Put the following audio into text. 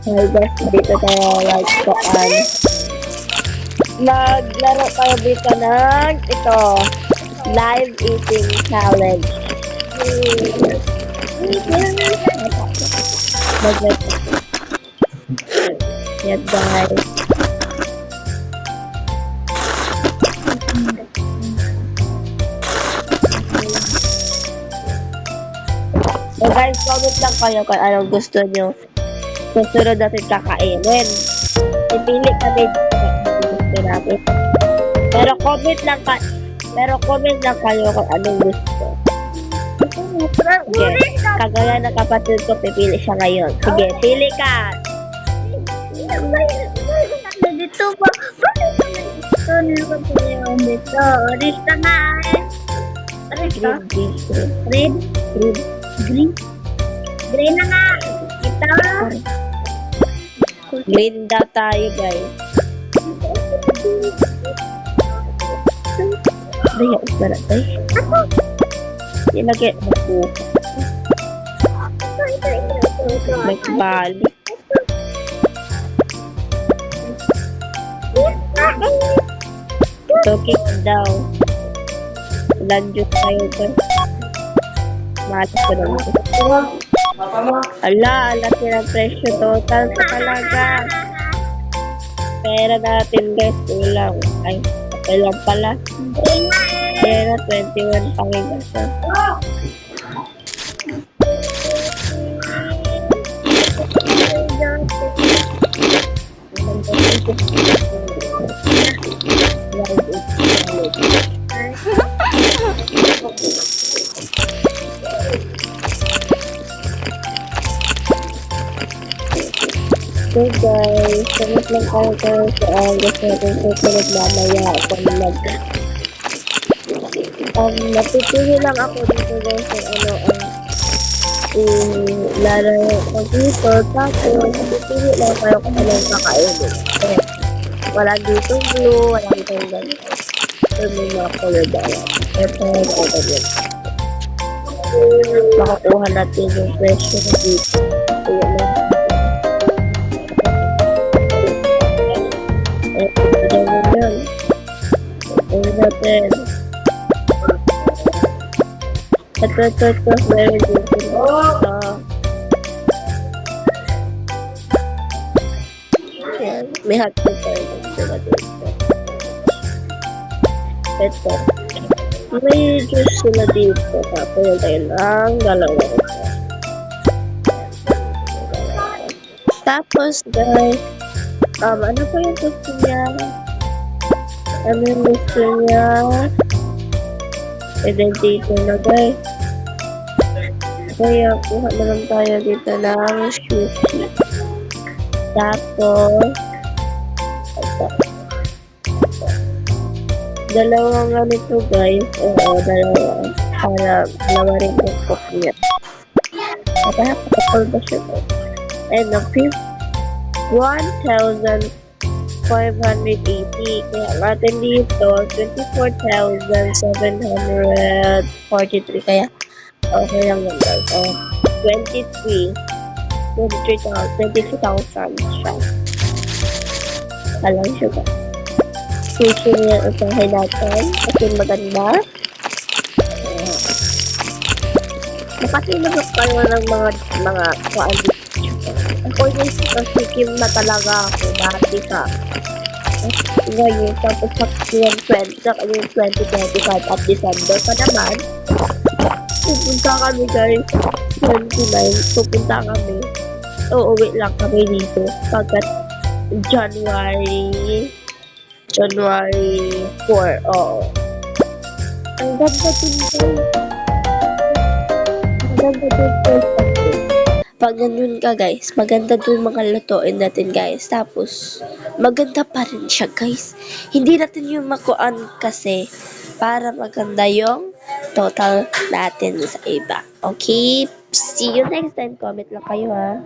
Hi guys, dito tayo maglaro tayo dito ng ito, live eating challenge. Mag-wait. Yan guys. So guys, comment lang kayo kung anong gusto nyo susunod natin kakainin. Ipili kami kung gusto natin. Pero comment lang kayo kung anong gusto. Sige, kagaya ng kapatid ko, pipili siya ngayon. Sige, pili ka! Dito ba? Ito, nilagay ko yung dito. Orange na nga eh. Orange ka? Red? Green? Green na nga. Ito. Green daw tayo, guys. Daya, usara tayo. Ilagay mo po. Magbalik. Talking daw. Lanjut tayo, guys. Malas ko naman. Ala, laki ng presyo total sa talaga. Pera natin, guys, kulang. Ay, okay lang pala. Pera, 21 pangigas. So guys, comment lang kayo sa gusto natin susunod mamaya kung napipili lang ako dito guys kung ano ang laro ng computer, tapos napipili lang kayo kung anong kakainin. Wala dito blue, wala dito ganito. So may mga color dahil. Ito, yun. Makakuha natin yung presyo na dito. Ayan lang. Natin. Ito, meron dito. Yan, may hotdog tayo dito. Ito. May juice sila dito. Tapos yun tayo ng dalawa. Tapos, guys, ano pa yung gusto niya? Ano yung gusto niya? And then dito na guys. Kaya kuha naman tayo dito ng sushi. Tapos ito. Dalawang ganito guys. Oo, dalawa. Dalawa rin yung cook niya. Kapag ba siya ito? And the fifth 1,580. Kaya natin dito, 24,743. Kaya, okay lang yun guys. 23,000 siya. Alam siya ba? Sushi niya usahay natin. Kasi maganda. Makasinagap kayo ng mga kuali. Ako yung sikim na talaga ako dati ka. Ngayon, tapos sa yung 2025 at December pa naman, pupunta kami guys, 29, pupunta kami. Uuwi lang kami dito pagkat January 4, oo. Ang ganda din guys. Ang ganda din guys. Pag nandun ka guys, maganda dun mga lutuin natin guys. Tapos, maganda pa rin siya guys. Hindi natin yung makuan kasi para maganda yung total natin sa iba. Okay? See you next time. Comment lang kayo ha.